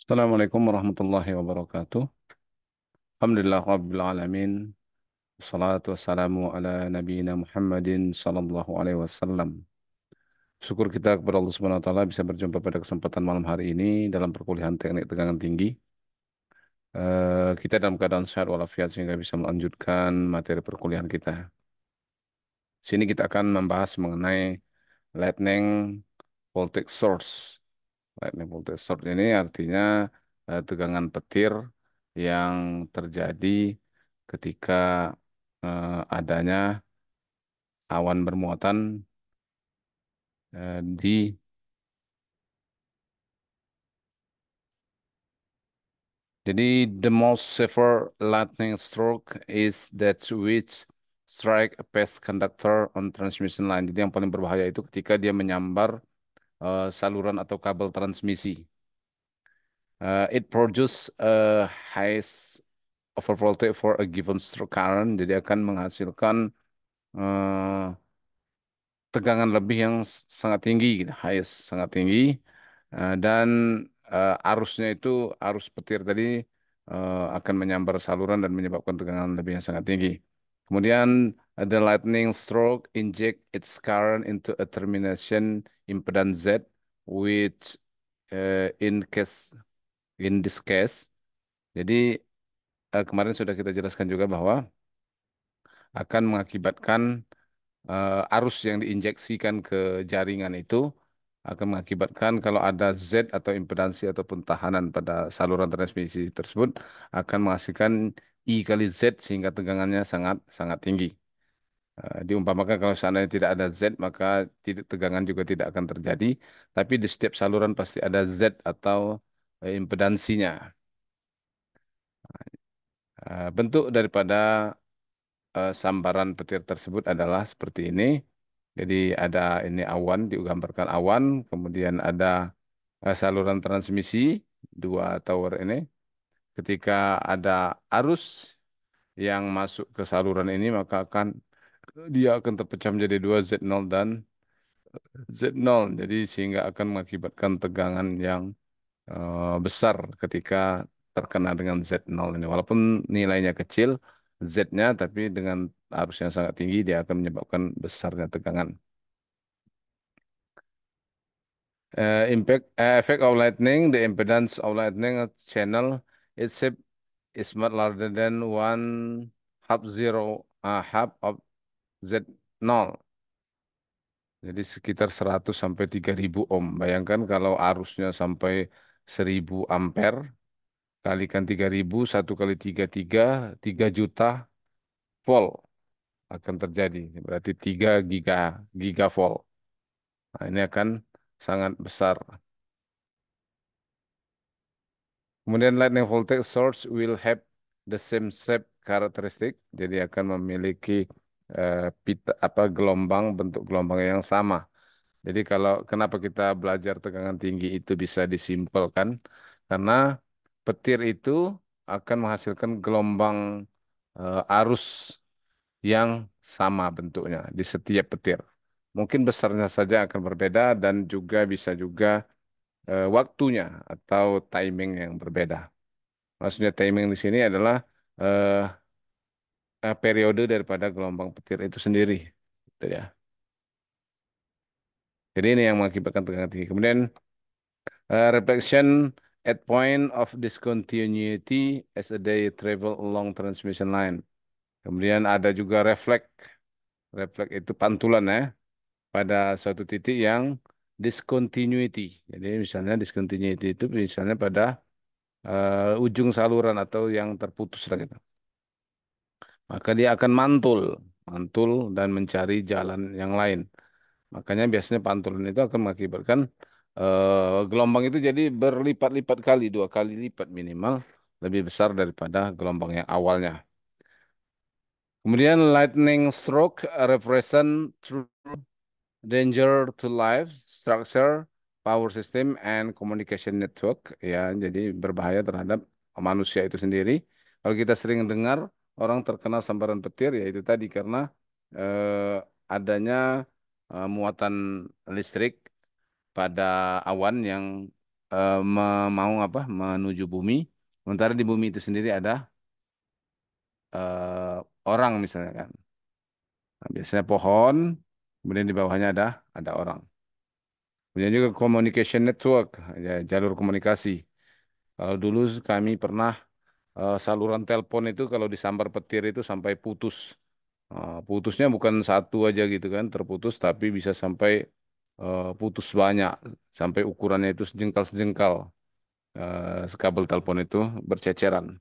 Assalamualaikum warahmatullahi wabarakatuh. Alhamdulillah Rabbil Alamin. Assalatu wassalamu ala nabiyyina Muhammadin sallallahu alaihi wasallam. Syukur kita kepada Allah Subhanahu wa taala bisa berjumpa pada kesempatan malam hari ini dalam perkuliahan teknik tegangan tinggi. Kita dalam keadaan sehat walafiat sehingga bisa melanjutkan materi perkuliahan kita. Sini kita akan membahas mengenai lightning voltage source. Lightning voltage source ini artinya tegangan petir yang terjadi ketika adanya awan bermuatan di jadi the most severe lightning stroke is that which strike a past conductor on transmission line. Jadi yang paling berbahaya itu ketika dia menyambar saluran atau kabel transmisi. It produce a highest over voltage for a given stroke current. Jadi akan menghasilkan eh, tegangan lebih yang sangat tinggi, gitu, highest sangat tinggi. Dan arusnya itu arus petir tadi akan menyambar saluran dan menyebabkan tegangan lebih yang sangat tinggi. Kemudian the lightning stroke inject its current into a termination impedance Z, which in this case, jadi kemarin sudah kita jelaskan juga bahwa akan mengakibatkan arus yang diinjeksikan ke jaringan itu akan mengakibatkan kalau ada Z atau impedansi ataupun tahanan pada saluran transmisi tersebut akan menghasilkan I kali Z sehingga tegangannya sangat sangat tinggi. Diumpamakan kalau seandainya tidak ada Z maka tegangan juga tidak akan terjadi, tapi di setiap saluran pasti ada Z atau impedansinya. Bentuk daripada sambaran petir tersebut adalah seperti ini. Jadi ada ini awan, digambarkan awan, kemudian ada saluran transmisi dua tower ini. Ketika ada arus yang masuk ke saluran ini, maka dia akan terpecah menjadi dua Z0 dan Z0. Jadi sehingga akan mengakibatkan tegangan yang besar ketika terkena dengan Z0 ini. Walaupun nilainya kecil, Z-nya, tapi dengan arus yang sangat tinggi, dia akan menyebabkan besarnya tegangan. Effect of lightning, the impedance of lightning channel itself is much larger than half of Z0. Jadi sekitar 100 sampai 3000 ohm. Bayangkan kalau arusnya sampai 1000 ampere, kalikan 3000, 1 kali 3 juta volt akan terjadi. Berarti 3 gigavolt. Nah, ini akan sangat besar. Kemudian lightning voltage source will have the same shape characteristic. Jadi akan memiliki gelombang, bentuk gelombang yang sama. Jadi kalau kenapa kita belajar tegangan tinggi itu bisa disimpulkan? Karena petir itu akan menghasilkan gelombang arus yang sama bentuknya di setiap petir. Mungkin besarnya saja akan berbeda dan juga bisa juga waktunya atau timing yang berbeda. Maksudnya timing di sini adalah eh, periode daripada gelombang petir itu sendiri, gitu ya. Jadi ini yang mengakibatkan tegangan tinggi. Kemudian reflection at point of discontinuity as a day travel along transmission line. Kemudian ada juga reflect. Reflect itu pantulan ya pada suatu titik yang discontinuity. Jadi misalnya discontinuity itu misalnya pada ujung saluran atau yang terputus lah gitu. Maka dia akan mantul dan mencari jalan yang lain. Makanya biasanya pantulan itu akan mengakibatkan gelombang itu jadi berlipat-lipat kali, 2 kali lipat minimal, lebih besar daripada gelombang yang awalnya. Kemudian lightning stroke represent true danger to life, structure, power system, and communication network. Ya, jadi berbahaya terhadap manusia itu sendiri. Kalau kita sering dengar orang terkena sambaran petir, ya itu tadi karena adanya muatan listrik pada awan yang mau apa menuju bumi. Sementara di bumi itu sendiri ada orang misalnya kan. Nah, biasanya pohon, kemudian di bawahnya ada orang. Kemudian juga communication network, ya, jalur komunikasi. Kalau dulu kami pernah saluran telepon itu kalau disambar petir itu sampai putus. Putusnya bukan satu aja gitu kan, terputus tapi bisa sampai putus banyak, sampai ukurannya itu sejengkal-sejengkal. Sekabel telepon itu berceceran.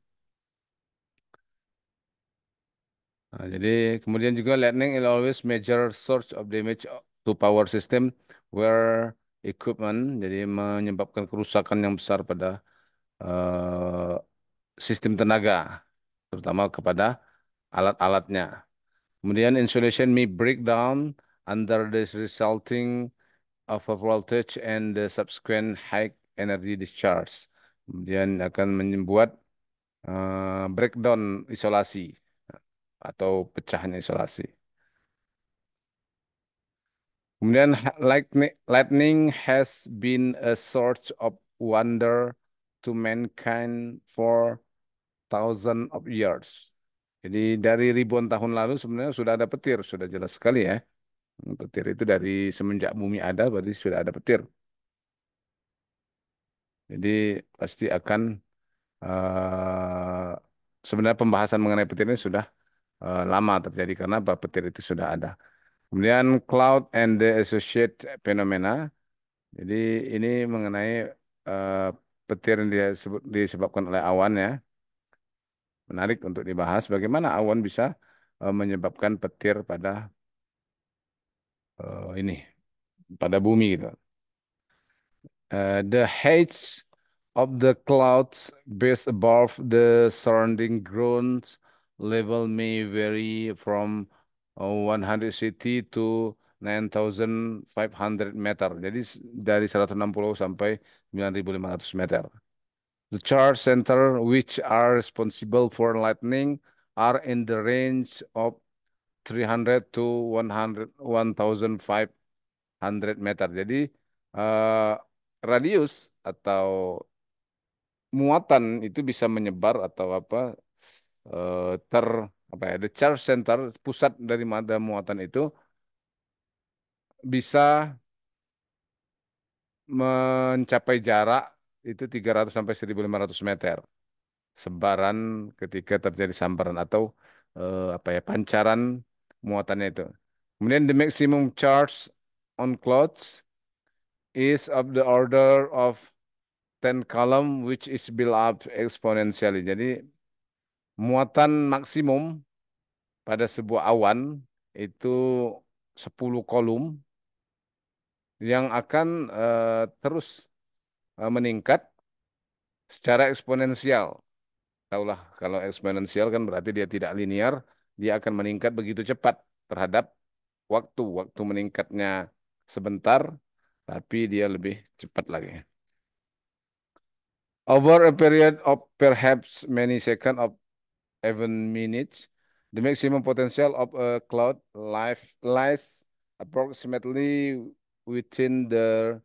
Nah, jadi kemudian juga lightning is always major source of damage to power system where equipment, jadi menyebabkan kerusakan yang besar pada eh, sistem tenaga, terutama kepada alat-alatnya. Kemudian insulation may break down under this resulting of a voltage and the subsequent high energy discharge. Kemudian akan membuat breakdown isolasi atau pecahnya isolasi. Kemudian lightning has been a source of wonder to mankind for thousands of years. Jadi dari ribuan tahun lalu sebenarnya sudah ada petir, sudah jelas sekali ya. Petir itu dari semenjak bumi ada berarti sudah ada petir. Jadi pasti akan eh, sebenarnya pembahasan mengenai petir ini sudah lama terjadi karena apa? Petir itu sudah ada. Kemudian cloud and the associated phenomena. Jadi ini mengenai eh, petir yang disebabkan oleh awan ya. Menarik untuk dibahas bagaimana awan bisa menyebabkan petir ini pada bumi gitu. The heights of the clouds based above the surrounding ground level may vary from 160 to 9,500 meter. Jadi dari 160 sampai 9.500 meter. The charge center which are responsible for lightning are in the range of 300 to 100 1,500 meter. Jadi eh, radius atau muatan itu bisa menyebar atau apa eh, ter apa ya, the charge center pusat dari mada muatan itu bisa mencapai jarak itu 300 sampai 1.500 meter sebaran ketika terjadi sambaran atau apa ya pancaran muatannya itu. Kemudian the maximum charge on clouds is of the order of 10 column which is built up exponentially. Jadi muatan maksimum pada sebuah awan itu 10 kolom yang akan terus meningkat secara eksponensial. Tahulah kalau eksponensial kan berarti dia tidak linear, dia akan meningkat begitu cepat terhadap waktu. Waktu meningkatnya sebentar, tapi dia lebih cepat lagi. Over a period of perhaps many seconds of even minutes, the maximum potential of a cloud lies approximately within the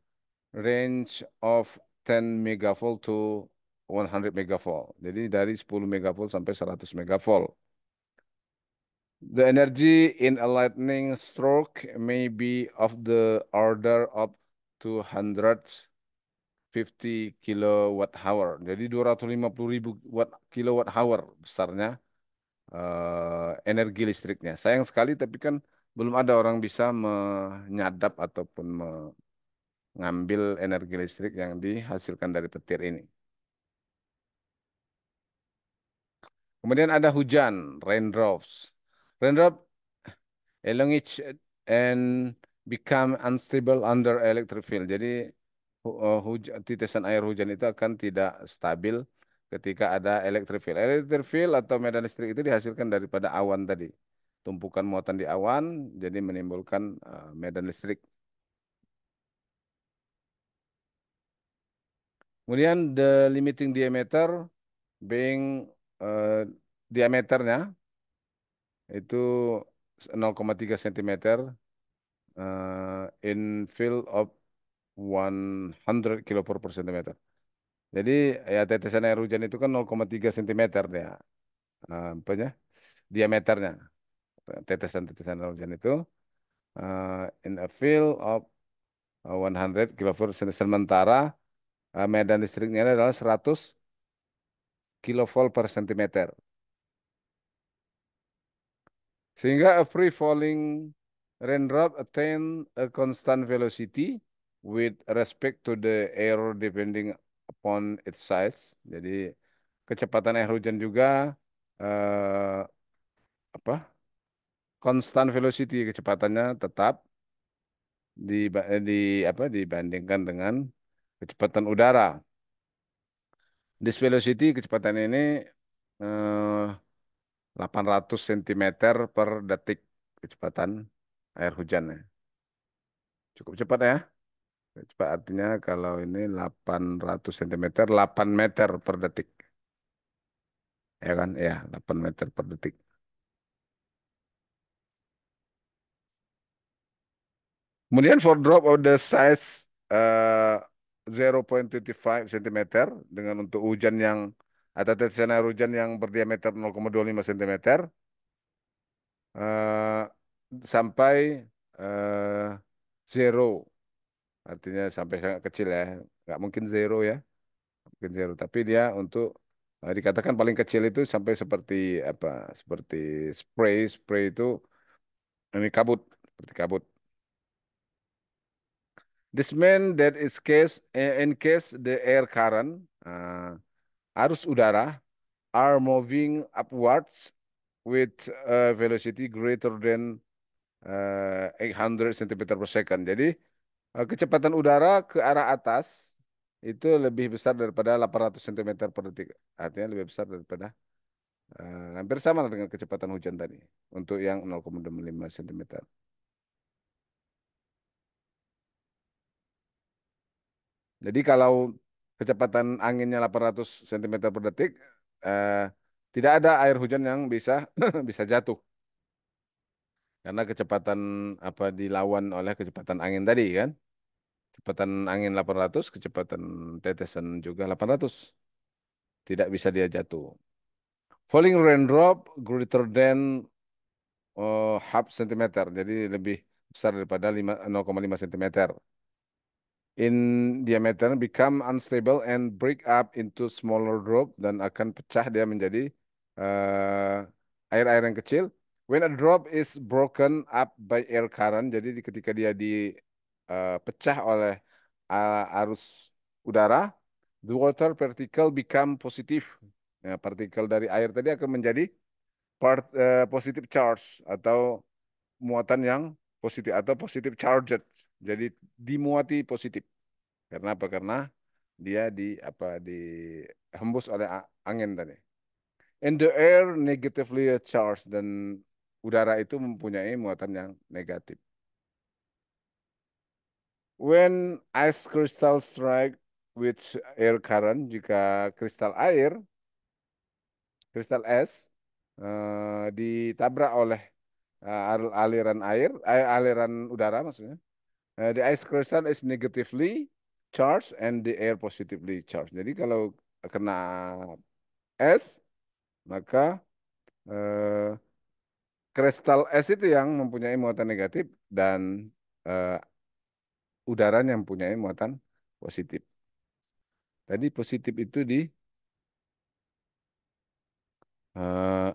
range of 10 megavolt to 100 megavolt. Jadi dari 10 megavolt sampai 100 megavolt. The energy in a lightning stroke may be of the order of 250 kilowatt hour. Jadi 250.000 kilowatt hour besarnya energi listriknya. Sayang sekali tapi kan belum ada orang bisa menyadap ataupun mengambil energi listrik yang dihasilkan dari petir ini. Kemudian ada hujan, raindrops. Raindrop elongate and become unstable under electric field. Jadi titesan air hujan itu akan tidak stabil ketika ada electric field. Electric field atau medan listrik itu dihasilkan daripada awan tadi. Tumpukan muatan di awan jadi menimbulkan medan listrik. Kemudian the limiting diameter being diameternya itu 0,3 cm in field of kilo per centimeter. Jadi ya tetesan air hujan itu kan 0,3 cm ya, apanya diameternya. Tetesan-tetesan air hujan itu in a field of 100 kilovolt sementara medan listriknya adalah 100 kilovolt per centimeter. Sehingga a free falling raindrop attain a constant velocity with respect to the air depending upon its size. Jadi kecepatan air hujan juga eh, apa? Constant velocity, kecepatannya tetap dibandingkan dengan kecepatan udara. This velocity, kecepatan ini eh, 800 cm per detik kecepatan air hujannya. Cukup cepat ya. Cepat artinya kalau ini 800 cm, 8 meter per detik. Ya kan? Ya, 8 meter per detik. Kemudian for drop of the size 0,25 cm dengan untuk hujan yang atau tetesan air hujan yang berdiameter 0,25 cm eh, sampai eh, zero, artinya sampai sangat kecil ya, nggak mungkin zero ya, mungkin zero, tapi dia untuk dikatakan paling kecil itu sampai seperti apa, seperti spray, spray itu ini kabut, seperti kabut. This means that in case the air current, arus udara, are moving upwards with a velocity greater than 800 cm per second. Jadi kecepatan udara ke arah atas itu lebih besar daripada 800 cm per detik. Artinya lebih besar daripada hampir sama dengan kecepatan hujan tadi untuk yang 0,5 cm. Jadi kalau kecepatan anginnya 800 cm per detik, eh, tidak ada air hujan yang bisa bisa jatuh karena kecepatan apa dilawan oleh kecepatan angin tadi kan. Kecepatan angin 800, kecepatan tetesan juga 800. Tidak bisa dia jatuh. Falling raindrop greater than half centimeter. Jadi lebih besar daripada 0,5 cm. In diameter become unstable and break up into smaller drop dan akan pecah dia menjadi eh, air-air yang kecil. When a drop is broken up by air current, jadi ketika dia dipecah oleh arus udara, the water particle become positive. Ya, partikel dari air tadi akan menjadi positive charge atau muatan yang positif atau positive charged. Jadi dimuati positif. Karena apa? Karena dia dihembus oleh angin tadi. And the air negatively charged dan udara itu mempunyai muatan yang negatif. When ice crystal strike with air current, jika kristal es ditabrak oleh aliran air, aliran udara maksudnya. The ice crystal is negatively charged and the air positively charged. Jadi kalau kena es, maka eh, kristal es itu yang mempunyai muatan negatif dan eh, udaranya yang mempunyai muatan positif. Tadi positif itu di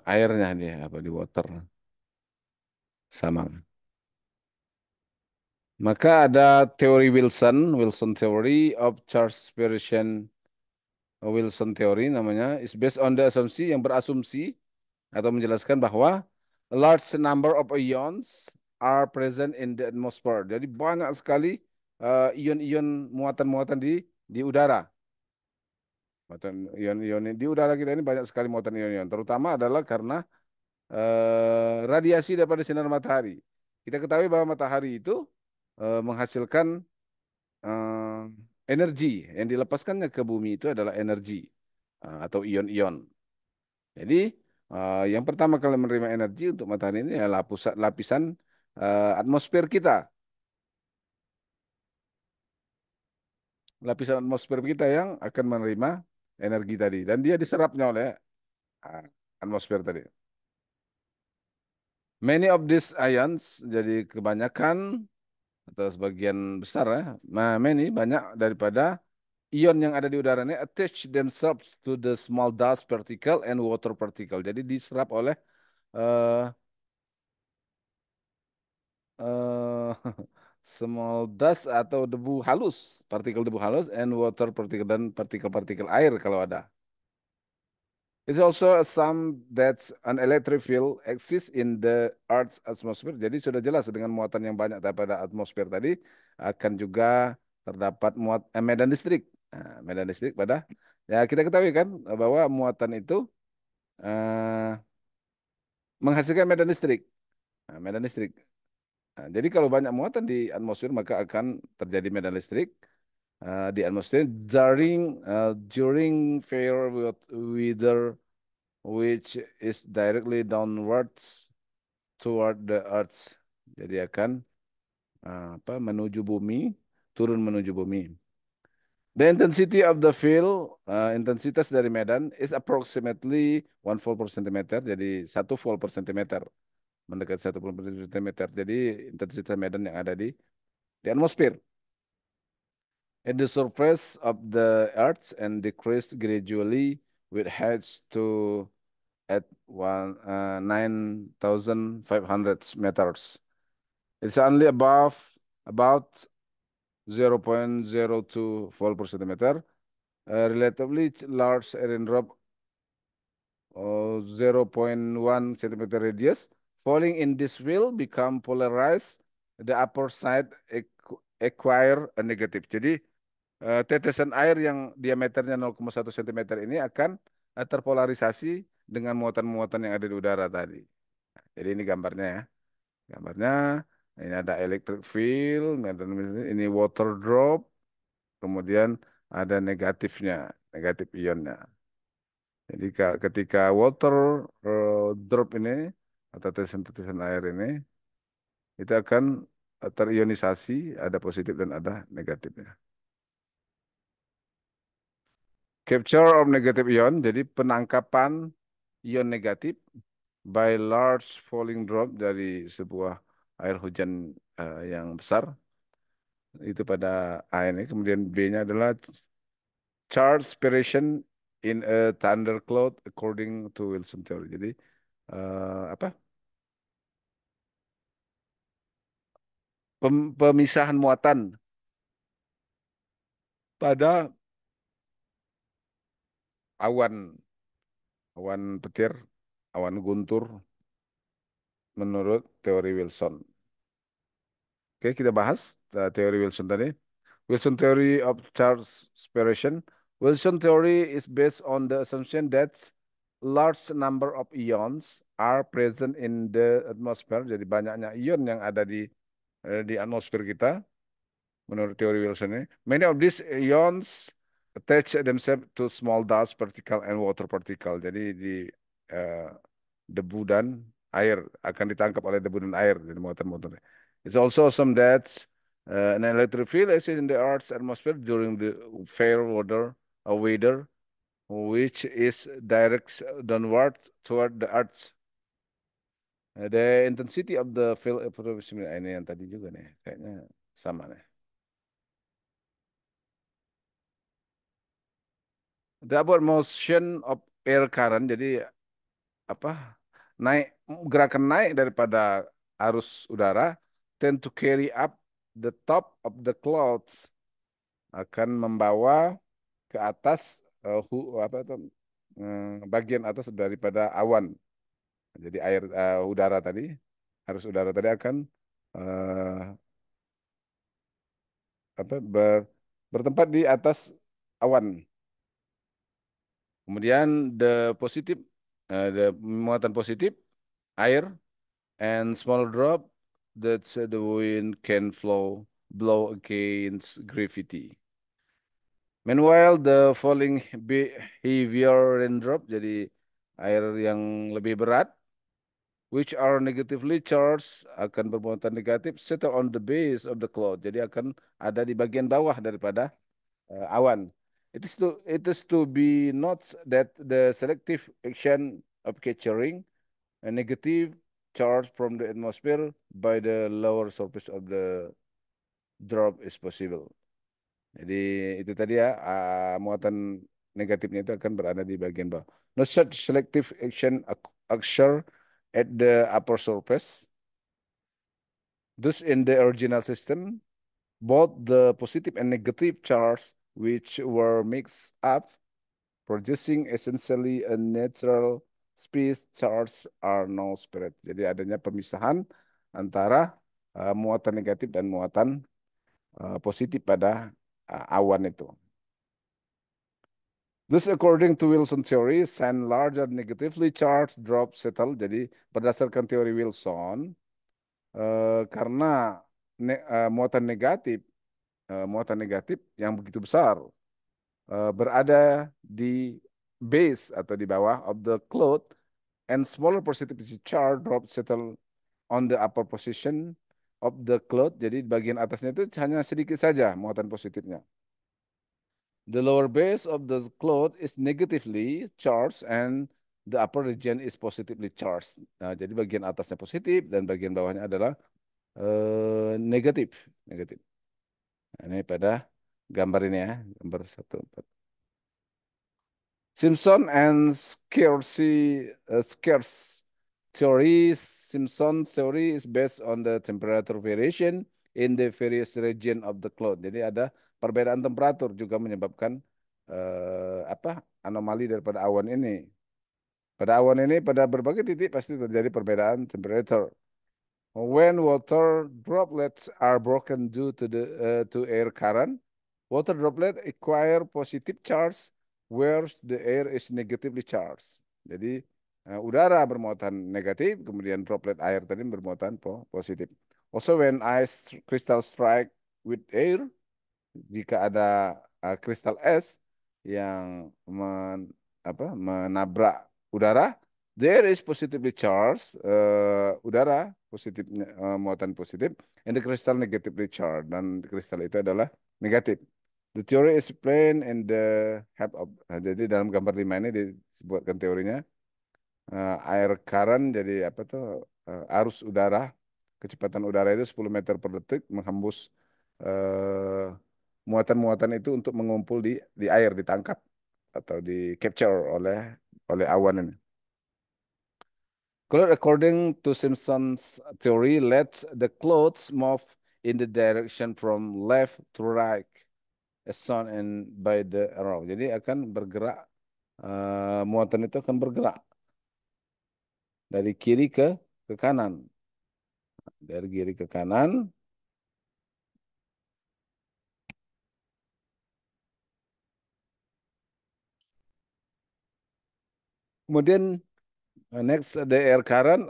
airnya dia apa di water sama. Maka ada teori Wilson, Wilson Theory of Charge Separation, Wilson Theory namanya, is based on the assumption yang berasumsi atau menjelaskan bahwa a large number of ions are present in the atmosphere. Jadi banyak sekali ion-ion muatan-muatan di udara. Muatan ion-ion di udara kita ini banyak sekali muatan ion-ion. Terutama adalah karena radiasi daripada sinar matahari. Kita ketahui bahwa matahari itu menghasilkan eh, energi yang dilepaskannya ke bumi itu adalah energi atau ion-ion. Jadi yang pertama kali menerima energi untuk matahari ini adalah lapisan atmosfer kita. lapisan atmosfer kita yang akan menerima energi tadi dan dia diserapnya oleh ah, atmosfer tadi. Many of these ions, jadi kebanyakan atau sebagian besar ya, many banyak daripada ion yang ada di udara ini attach themselves to the small dust particle and water particle. Jadi diserap oleh eh eh, small dust atau debu halus, partikel debu halus and water particle dan partikel-partikel air kalau ada. It's also assumed that an electric field exists in the Earth's atmosphere. Jadi sudah jelas dengan muatan yang banyak daripada atmosfer tadi akan juga terdapat medan listrik. Nah, medan listrik pada ya kita ketahui kan bahwa muatan itu eh, menghasilkan medan listrik. Nah, medan listrik. Nah, jadi kalau banyak muatan di atmosfer maka akan terjadi medan listrik di atmosfer during fair weather which is directly downwards toward the earth. Jadi akan menuju bumi, turun menuju bumi. The intensity of the field, intensitas dari medan is approximately 1 volt per centimeter. Jadi 1 volt per centimeter, mendekati 1 volt per centimeter. Jadi intensitas medan yang ada di atmosfer. At the surface of the earth and decrease gradually with heights to at 9,500 meters. It's only above about 0.02 volt per centimeter. A relatively large rain drop of 0.1 centimeter radius. Falling in this will become polarized. The upper side acquire a negative. Jadi tetesan air yang diameternya 0,1 cm ini akan terpolarisasi dengan muatan-muatan yang ada di udara tadi. Jadi ini gambarnya ya. Gambarnya ini ada electric field, ini water drop, kemudian ada negatifnya, negatif ionnya. Jadi ketika water drop ini atau tetesan-tetesan air ini itu akan terionisasi, ada positif dan ada negatifnya. Capture of negative ion, jadi penangkapan ion negatif by large falling drop dari sebuah air hujan yang besar itu pada A ini. Kemudian B-nya adalah charge separation in a thundercloud according to Wilson theory. Jadi apa? Pemisahan muatan pada awan, awan petir, awan guntur menurut teori Wilson. Oke, kita bahas teori Wilson tadi. Wilson theory of charge separation. Wilson theory is based on the assumption that large number of ions are present in the atmosphere. Jadi banyaknya ion yang ada di atmosfer kita menurut teori Wilson ini. Many of these ions attach themselves to small dust particle and water particle. Jadi eh, debu dan air akan ditangkap oleh debu dan air jadi muatan-muatan. It's also assumed that an electric field exists in the Earth's atmosphere during the fair weather, which is direct downward toward the Earth. The intensity of the field ini yang tadi juga nih, kayaknya sama nih. The upward motion of air current, jadi apa? Naik gerakan naik daripada arus udara tend to carry up the top of the clouds akan membawa ke atas bagian atas daripada awan. Jadi air udara tadi, arus udara tadi akan eh, bertempat di atas awan. Kemudian the muatan positif air and small drop that the wind can blow against gravity. Meanwhile, the falling heavier raindrop, jadi air yang lebih berat, which are negatively charged, akan bermuatan negatif, settle on the base of the cloud. Jadi akan ada di bagian bawah daripada awan. It is to be noted that the selective action of capturing a negative charge from the atmosphere by the lower surface of the drop is possible. Jadi itu tadi ya, muatan negatifnya itu akan berada di bagian bawah. No such selective action occur at the upper surface. Thus, in the original system, both the positive and negative charge which were mixed up, producing essentially a neutral space charge are now spread. Jadi adanya pemisahan antara muatan negatif dan muatan positif pada awan itu. Thus, according to Wilson theory, sand larger negatively charged drop settle. Jadi berdasarkan teori Wilson, karena muatan negatif, muatan negatif yang begitu besar berada di base atau di bawah of the cloud, and smaller positivity charge drop settle on the upper position of the cloud. Jadi bagian atasnya itu hanya sedikit saja muatan positifnya. The lower base of the cloud is negatively charged and the upper region is positively charged. Nah, jadi bagian atasnya positif dan bagian bawahnya adalah negatif, negatif. Nah, ini pada gambar ini ya, gambar 1,4. Simpson and Scarce theory. Simpson's theory is based on the temperature variation in the various region of the cloud. Jadi ada perbedaan temperatur juga menyebabkan anomali daripada awan ini. Pada awan ini pada berbagai titik pasti terjadi perbedaan temperature. When water droplets are broken due to the to air current, water droplet acquire positive charge where the air is negatively charged. Jadi udara bermuatan negatif, kemudian droplet air tadi bermuatan positif. Also when ice crystal strike with air, jika ada kristal es yang menabrak udara, there is positively charged, udara positifnya muatan positif, and the crystal negatively charged, dan kristal itu adalah negatif. The theory is explained in the help of, jadi dalam gambar 5 ini disebutkan teorinya. Air current, jadi apa tuh, arus udara, kecepatan udara itu 10 meter per detik menghembus muatan-muatan itu untuk mengumpul di air, ditangkap atau di capture oleh awan ini. Cloud, according to Simpson's theory, lets the clouds move in the direction from left to right as shown in by the arrow. Jadi akan bergerak, muatan itu akan bergerak dari kiri ke kanan. Dari kiri ke kanan. Kemudian next, the air current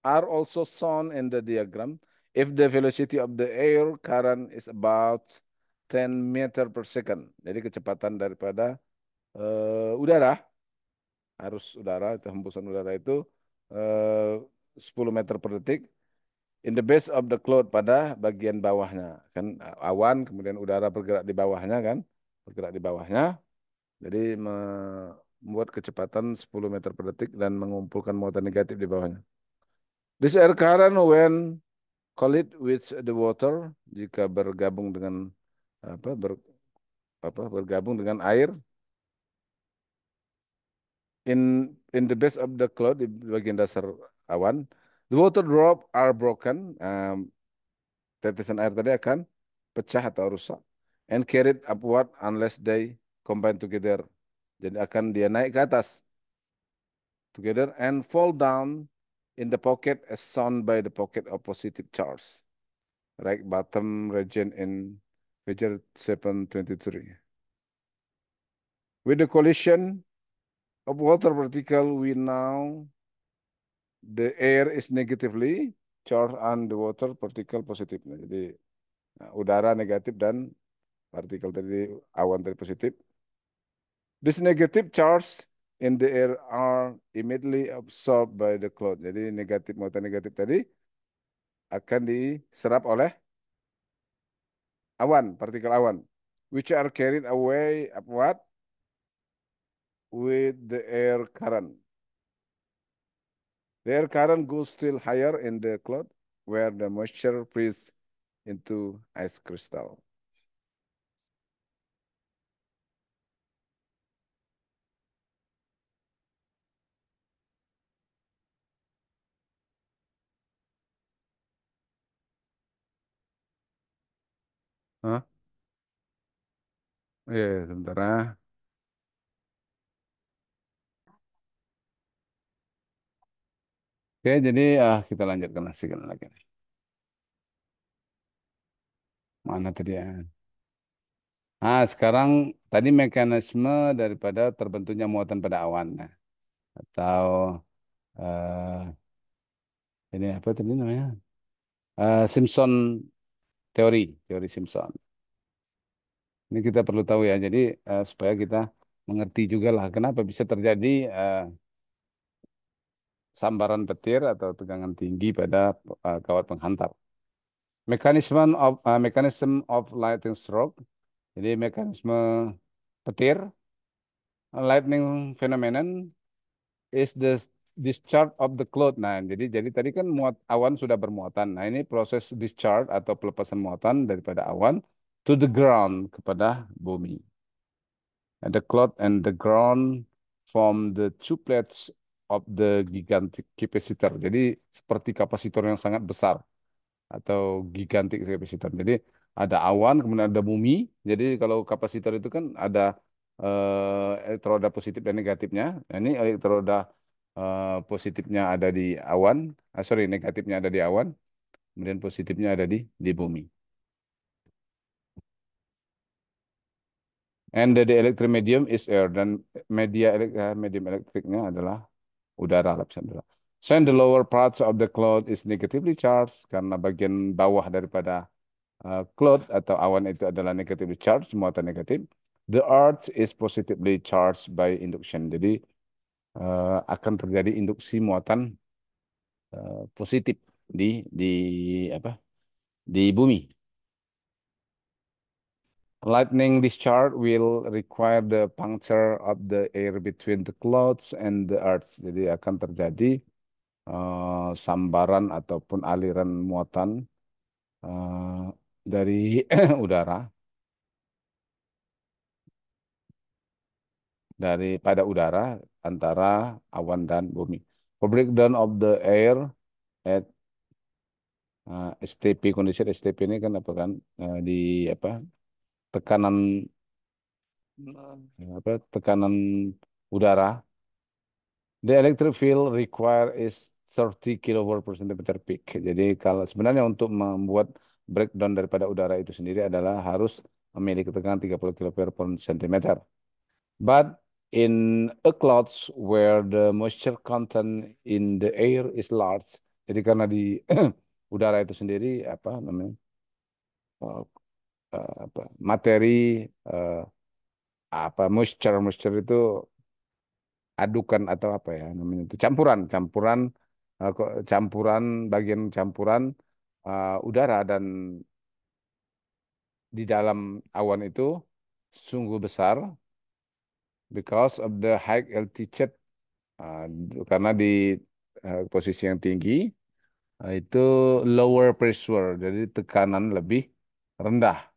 are also shown in the diagram. If the velocity of the air current is about 10 meter per second. Jadi kecepatan daripada udara, arus udara, hembusan udara itu 10 meter per detik. In the base of the cloud, pada bagian bawahnya. Kan awan, kemudian udara bergerak di bawahnya kan. Bergerak di bawahnya. Jadi membuat kecepatan 10 meter per detik dan mengumpulkan muatan negatif di bawahnya. This air current when collide with the water, jika bergabung dengan apa, bergabung dengan air, in the base of the cloud, di bagian dasar awan, the water drop are broken. Tetesan air tadi akan pecah atau rusak, and carried upward unless they combine together. Jadi akan dia naik ke atas together and fall down in the pocket as shown by the pocket of positive charge, right bottom region in figure 723. With the collision of water particle, we know the air is negatively charged and the water particle positif. Nah, jadi udara negatif dan partikel tadi, awan tadi positif. This negative charge in the air are immediately absorbed by the cloud. Jadi negatif, muatan negatif tadi akan diserap oleh awan, partikel awan. which are carried away upward with the air current. The air current goes still higher in the cloud where the moisture freezes into ice crystal. Hah? Iya, sebentar ya. Oke, jadi kita lanjutkan lagi. Mana tadi ya? Nah, sekarang tadi mekanisme daripada terbentuknya muatan pada awan. Nah, atau eh, ini apa tadi namanya? Simpson teori Simpson. Ini kita perlu tahu ya. Jadi supaya kita mengerti juga lah kenapa bisa terjadi sambaran petir atau tegangan tinggi pada kawat penghantar. Mechanism of lightning stroke. Jadi mekanisme petir, lightning phenomenon is the discharge of the cloud. Nah, jadi tadi kan awan sudah bermuatan. Nah, ini proses discharge atau pelepasan muatan daripada awan to the ground kepada bumi. And the cloud and the ground form the two plates of the gigantic capacitor. Jadi seperti kapasitor yang sangat besar atau gigantic capacitor. Jadi ada awan, kemudian ada bumi. Jadi kalau kapasitor itu kan ada elektroda positif dan negatifnya. Nah, ini elektroda positifnya ada di awan, sorry negatifnya ada di awan, kemudian positifnya ada di bumi. And the electric medium is air dan medium elektriknya adalah udara, lapisan udara. So in the lower parts of the cloud is negatively charged karena bagian bawah daripada cloud atau awan itu adalah negatively charged, muatan negatif. The earth is positively charged by induction. Jadi akan terjadi induksi muatan positif di apa? Di bumi. Lightning discharge will require the puncture of the air between the clouds and the earth. Jadi akan terjadi sambaran ataupun aliran muatan dari udara pada udara antara awan dan bumi. For breakdown of the air at STP condition, STP ini kan apa kan di apa tekanan tekanan udara. The electric field require is 30 kilovolt per centimeter peak. Jadi kalau sebenarnya untuk membuat breakdown daripada udara itu sendiri adalah harus memiliki tekanan 30 kilovolt per centimeter. But in a clouds where the moisture content in the air is large, jadi karena di udara itu sendiri apa namanya uh, materi uh, moisture itu adukan atau apa ya namanya itu campuran bagian campuran udara dan di dalam awan itu sungguh besar because of the high altitude. Ah, karena di posisi yang tinggi itu lower pressure, jadi tekanan lebih rendah.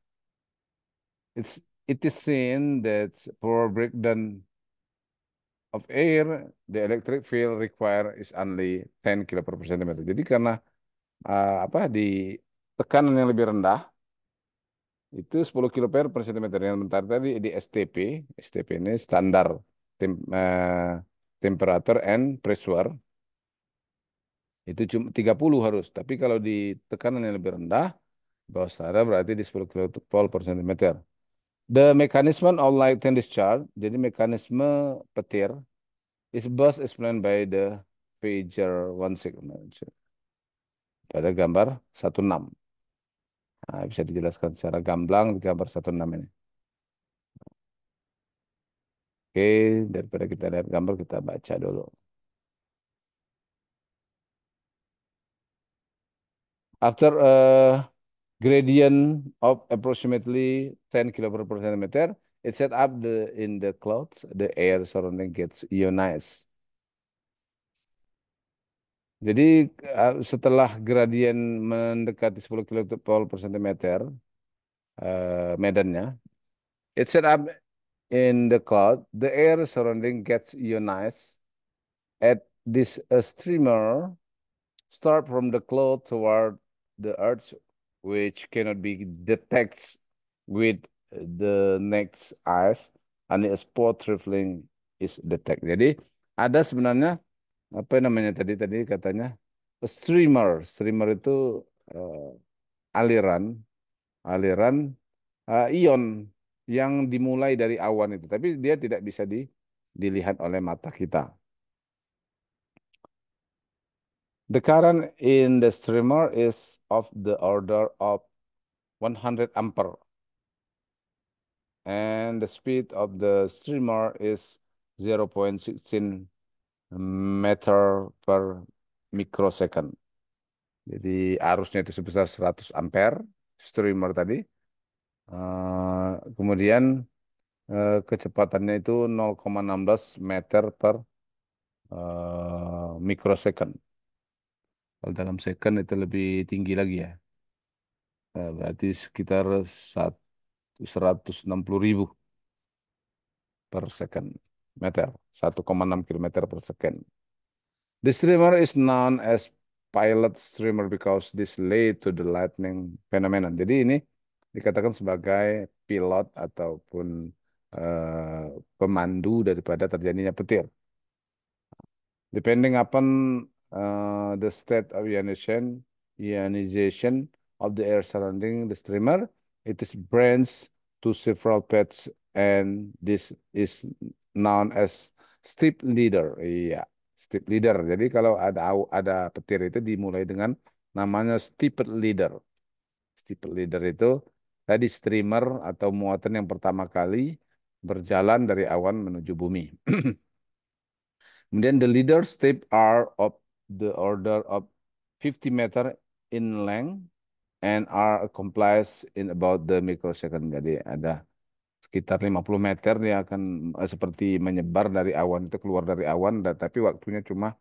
It is seen that for breakdown of air, the electric field required is only 10 kilo per centimeter. Jadi karena apa di tekanan yang lebih rendah itu 10 kilo per centimeter. Yang bentar tadi di STP, STP ini standar temperature and pressure. Itu cuma 30 harus. Tapi kalau di tekanan yang lebih rendah, bawah sadar berarti di 10 kilopol per centimeter. The mechanism of light and discharge, jadi mekanisme petir, is best explained by the figure 16 pada gambar 16. Nah, bisa dijelaskan secara gamblang di gambar 16 ini. Oke, daripada kita lihat gambar, kita baca dulu. After gradient of approximately 10 kilometer per centimeter. It set up in the clouds, the air surrounding gets ionized. Jadi setelah gradien mendekati 10 kilometer per centimeter medannya, it set up in the cloud, the air surrounding gets ionized. At this streamer start from the cloud toward the earth, which cannot be detected with the next eyes, and a spot traveling is detected. Jadi ada sebenarnya apa namanya tadi katanya streamer. Streamer itu eh, aliran aliran ion yang dimulai dari awan itu, tapi dia tidak bisa dilihat oleh mata kita. The current in the streamer is of the order of 100 ampere, and the speed of the streamer is 0.16 meter per microsecond. Jadi arusnya itu sebesar 100 ampere, streamer tadi. Kemudian kecepatannya itu 0,16 meter per microsecond. Kalau dalam second itu lebih tinggi lagi ya. Berarti sekitar 160.000 per second meter, 1,6 kilometer per second. The streamer is known as pilot streamer because this led to the lightning phenomenon. Jadi ini dikatakan sebagai pilot ataupun eh, pemandu daripada terjadinya petir. Depending upon the state of ionization of the air surrounding the streamer, it is branched to several paths, and this is known as steep leader. Iya, steep leader. Jadi kalau ada petir itu dimulai dengan namanya steep leader. Steep leader itu tadi streamer atau muatan yang pertama kali berjalan dari awan menuju bumi. Kemudian the leader step are of the order of 50 meter in length and are accomplished in about the microsecond. Jadi ada sekitar 50 meter dia akan seperti menyebar dari awan itu keluar dari awan, tapi waktunya cuma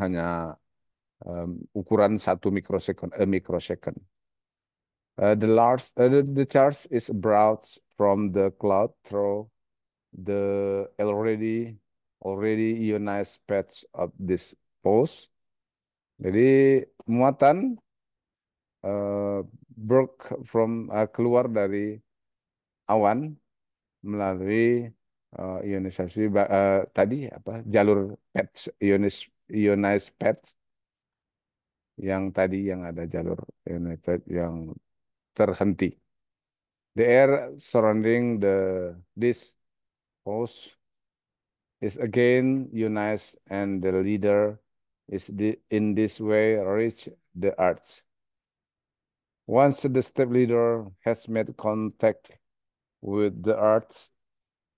hanya ukuran 1 microsecond. The charge is brought from the cloud through the already ionized patch of this pose. Jadi muatan keluar dari awan melalui ionisasi tadi apa jalur patch ionized patch yang tadi yang ada jalur ionized patch yang terhenti. The air surrounding this pose is again ionized, and the leader in this way reach the earth. Once the step leader has made contact with the earth,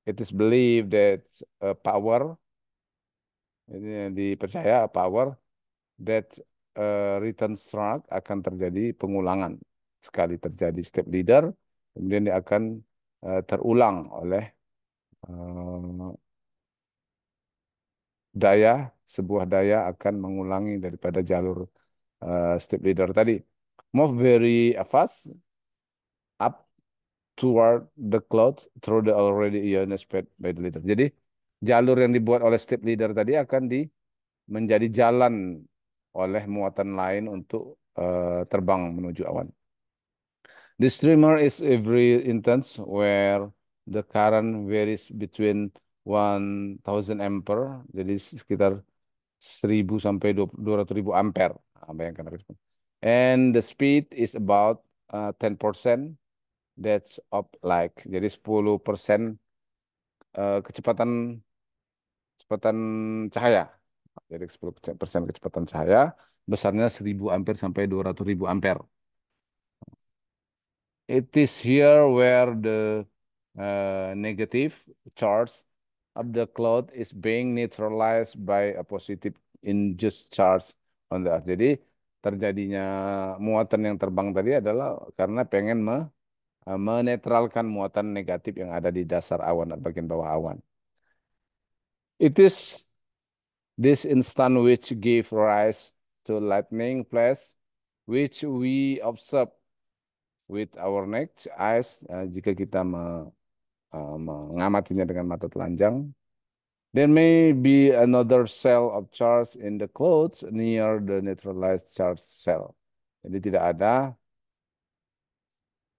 it is believed that power, ini dipercaya power that return struck akan terjadi pengulangan. Sekali terjadi step leader, kemudian dia akan terulang oleh sebuah daya akan mengulangi daripada jalur step leader tadi. Move very fast up toward the cloud through the already ionized path by the leader. Jadi jalur yang dibuat oleh step leader tadi akan menjadi jalan oleh muatan lain untuk terbang menuju awan. The streamer is very intense where the current varies between 1000 ampere, jadi sekitar 1000 sampai 200.000 ampere. Bayangkan. And the speed is about 10%. That's up like. Jadi 10% kecepatan cahaya. Jadi 10% kecepatan cahaya besarnya 1000 ampere sampai 200.000 ampere. It is here where the negative charge of the cloud is being neutralized by a positive induced charge on the earth. Jadi terjadinya muatan yang terbang tadi adalah karena pengen menetralkan muatan negatif yang ada di dasar awan dan bagian bawah awan. It is this instant which gave rise to lightning flash, which we observe with our naked eyes. Jika kita mengamatinya dengan mata telanjang, there may be another cell of charge in the clothes near the neutralized charge cell. Jadi tidak ada.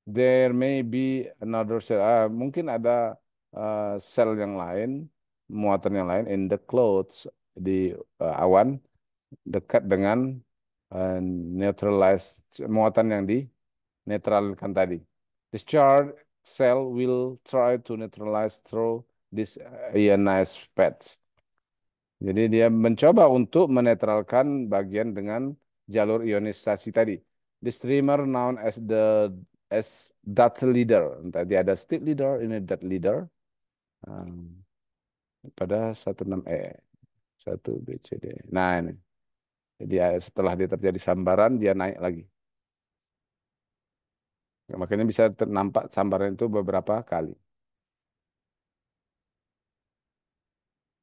There may be another cell. Mungkin ada sel yang lain, muatan yang lain in the clothes di awan dekat dengan neutralized muatan yang dinetralkan tadi. This charge cell will try to neutralize through this ionized path. Jadi dia mencoba untuk menetralkan bagian dengan jalur ionisasi tadi. The streamer known as dot leader. Tadi ada state leader, ini dot leader. Um, pada 16E, 1 BCD. Nah ini. Jadi setelah dia terjadi sambaran, dia naik lagi. Ya, makanya bisa nampak sambaran itu beberapa kali.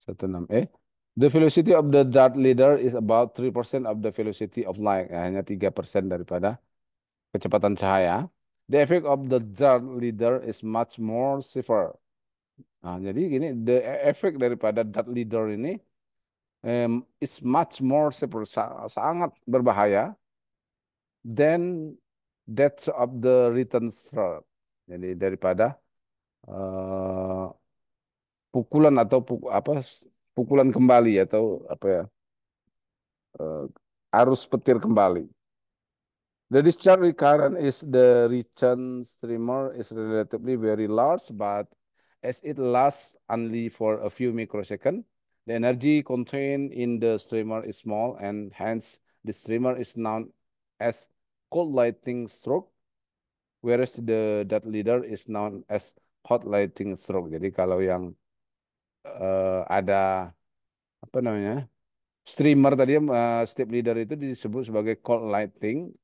16E. The velocity of the dot leader is about 3% of the velocity of light. Ya, hanya 3% daripada kecepatan cahaya. The effect of the dart leader is much more severe. Nah, jadi gini, the effect daripada dart leader ini is much more severe, sangat berbahaya than that of the return stroke. Jadi daripada eh, pukulan atau pukulan kembali atau apa ya, eh, arus petir kembali. The discharge current is the return streamer is relatively very large, but as it lasts only for a few microseconds, the energy contained in the streamer is small, and hence the streamer is known as cold lightning stroke, whereas the dot leader is known as hot lightning stroke. Jadi kalau yang ada apa namanya streamer tadi, step leader itu disebut sebagai cold lightning,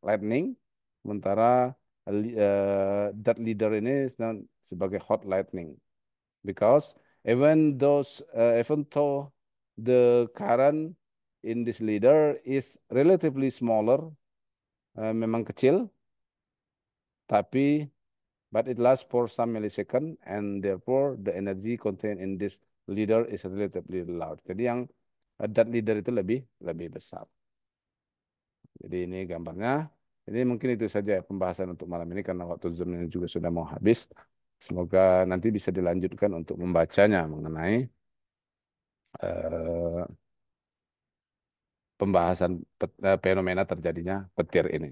sementara that leader ini sebagai hot lightning. Because even though the current in this leader is relatively smaller, memang kecil, tapi but it lasts for some millisecond and therefore the energy contained in this leader is relatively large. Jadi yang that leader itu lebih lebih besar. Jadi ini gambarnya. Jadi mungkin itu saja pembahasan untuk malam ini karena waktu Zoom ini juga sudah mau habis. Semoga nanti bisa dilanjutkan untuk membacanya mengenai eh, pembahasan fenomena terjadinya petir ini.